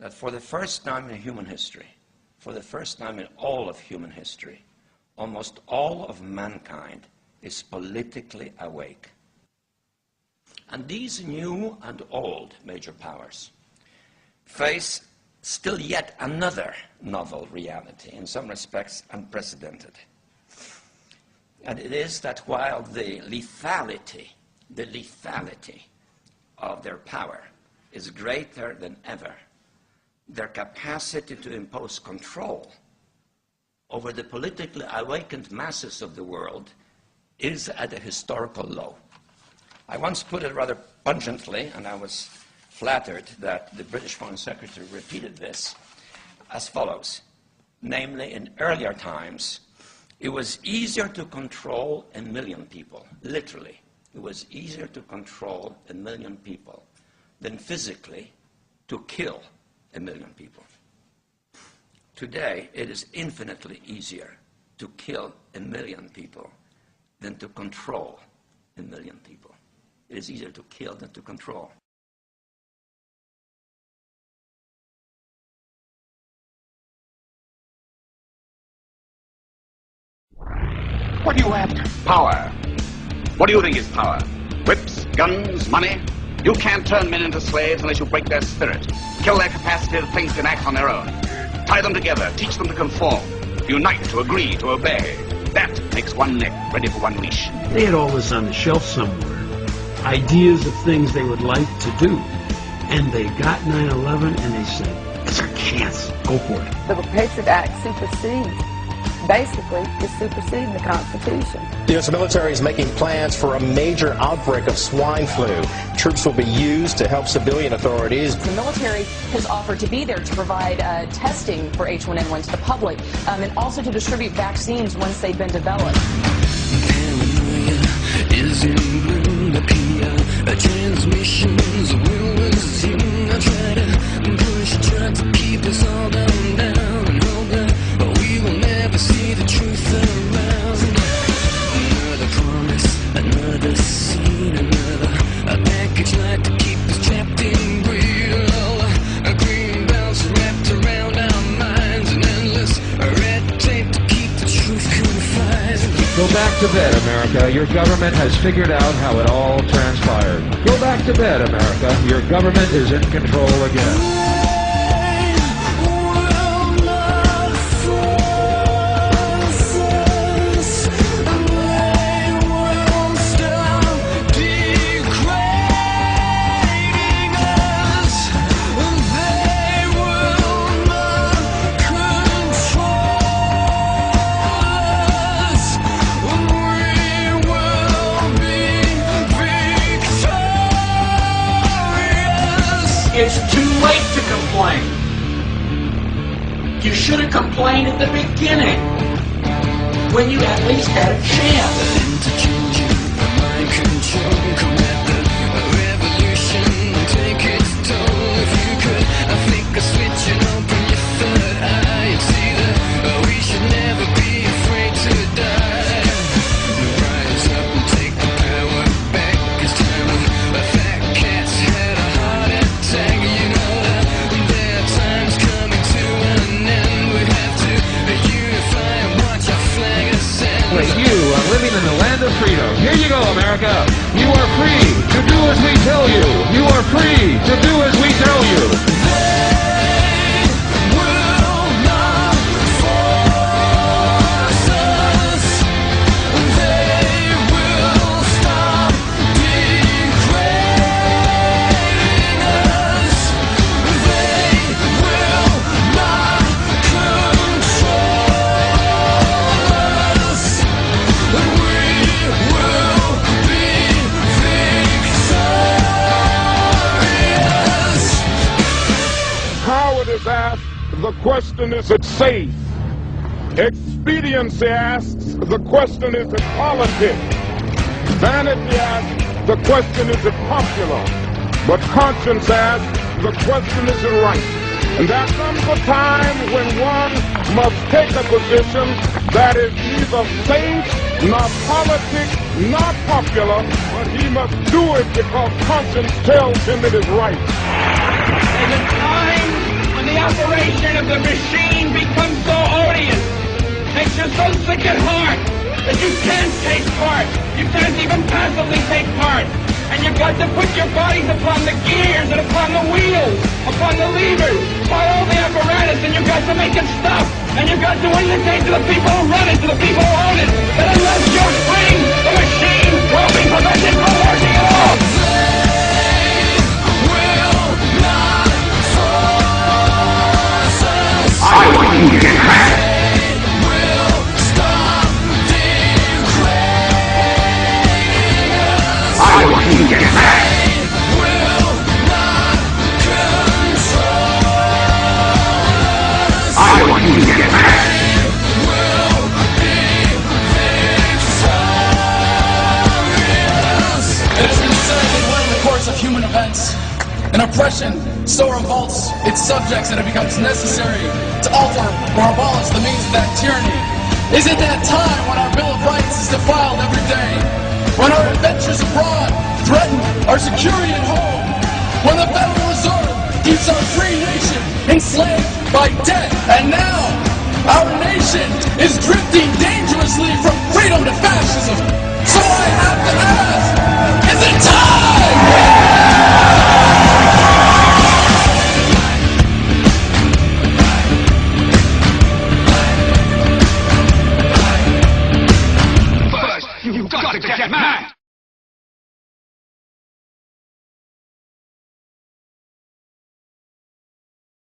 that for the first time in human history, for the first time in all of human history, almost all of mankind is politically awake. And these new and old major powers face still yet another novel reality, in some respects unprecedented. And it is that while the lethality of their power is greater than ever, their capacity to impose control over the politically awakened masses of the world is at a historical low. I once put it rather pungently, and I was flattered that the British Foreign Secretary repeated this, as follows. Namely, in earlier times, it was easier to control 1 million people, literally. It was easier to control 1 million people than physically to kill 1 million people. Today, it is infinitely easier to kill 1 million people than to control 1 million people. It is easier to kill than to control. What are you after? Power. What do you think is power? Whips, guns, money? You can't turn men into slaves unless you break their spirit, kill their capacity to think and act on their own. Tie them together, teach them to conform, unite, to agree, to obey. That makes one neck ready for one leash. They had all this on the shelf somewhere. Ideas of things they would like to do. And they got 9/11 and they said, it's our chance. Go for it. The Patriot Act basically is superseding the Constitution. The U.S. military is making plans for a major outbreak of swine flu. Troops will be used to help civilian authorities. The military has offered to be there to provide testing for H1N1 to the public and also to distribute vaccines once they've been developed. Paranoia is in bloom, the PR transmissions will resume. I try to keep us all down and hope that we will never see the truth around. Another promise, another scene, a package like to keep us trapped in greed. A green belts wrapped around our minds, an endless red tape to keep the truth confined. Go back to bed, America. Your government has figured out how it all transpired. Go back to bed, America. Your government is in control again. It's too late to complain. You should have complained at the beginning, when you at least had a chance. To change you, mind control, come at the revolution, take its toll. If you could, I think a switch and open your third eye, you'd see that we should never be afraid to die. Rise up and take the power back. It's time the fat cats had a heart attack. You know that there are times coming to an end. We have to unify and watch our flag ascend. With you are living in the land of freedom. Here you go, America. You are free to do as we tell you. You are free to do as we tell you. The question is it safe? Expediency asks, the question is it politics? Vanity asks, the question is it popular? But conscience asks, the question is it right? And there comes a time when one must take a position that is neither safe, nor politic, nor popular, but he must do it because conscience tells him it is right. And the time operation of the machine becomes so odious, makes you so sick at heart that you can't take part. You can't even passively take part. And you've got to put your bodies upon the gears and upon the wheels, upon the levers, upon all the apparatus, and you've got to make it stop. And you've got to indicate to the people who run it, to the people who own it, that unless you're free, the machine will be prevented from working at all. I want you to get back. I want you to get back. I want you to get back. It has been said that when in the course of human events, an oppression so revolts its subjects that it becomes necessary to alter or abolish the means of that tyranny. Is it that time when our Bill of Rights is defiled every day? When our adventures abroad threaten our security at home? When the Federal Reserve keeps our free nation enslaved by debt? And now, our nation is drifting dangerously from freedom to